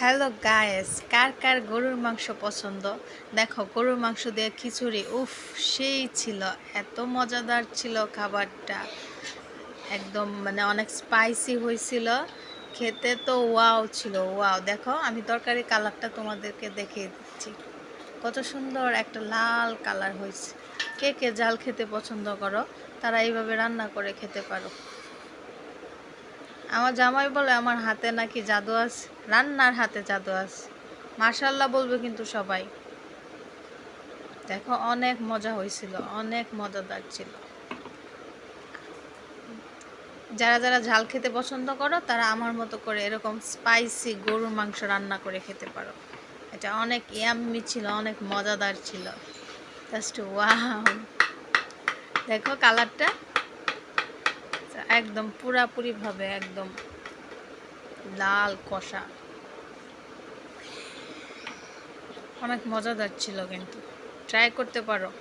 Hello guys, কার কার গরুর মাংস পছন্দ? দেখো, গরুর মাংস দিয়ে খিচুড়ি, উফ, সেই ছিল। এত মজাদার ছিল খাবারটা। একদম মানে অনেক স্পাইসি হয়েছিল। খেতে তো ওয়াও ছিল, ওয়াও। দেখো, আমি তরকারি কালারটা তোমাদেরকে দেখিয়ে দিচ্ছি। কত সুন্দর একটা লাল কালার হয়েছে। কে কে জাল খেতে পছন্দ করো, তারা এইভাবে রান্না করে খেতে পারো। আমার জামাই বলে আমার হাতে নাকি জাদু আছে, রান্নার হাতে জাদু আছে। মাশাল্লাহ বলবে কিন্তু সবাই। দেখো, অনেক মজা হয়েছিল, অনেক মজাদার ছিল। যারা যারা ঝাল খেতে পছন্দ করো, তারা আমার মতো করে এরকম স্পাইসি গরুর মাংস রান্না করে খেতে পারো। এটা অনেক ইয়াম্মি ছিল, অনেক মজাদার ছিল। Just wow! দেখো কালারটা একদম পুরাপুরিভাবে একদম লাল কষা। অনেক মজাদার ছিল, কিন্তু ট্রাই করতে পারো।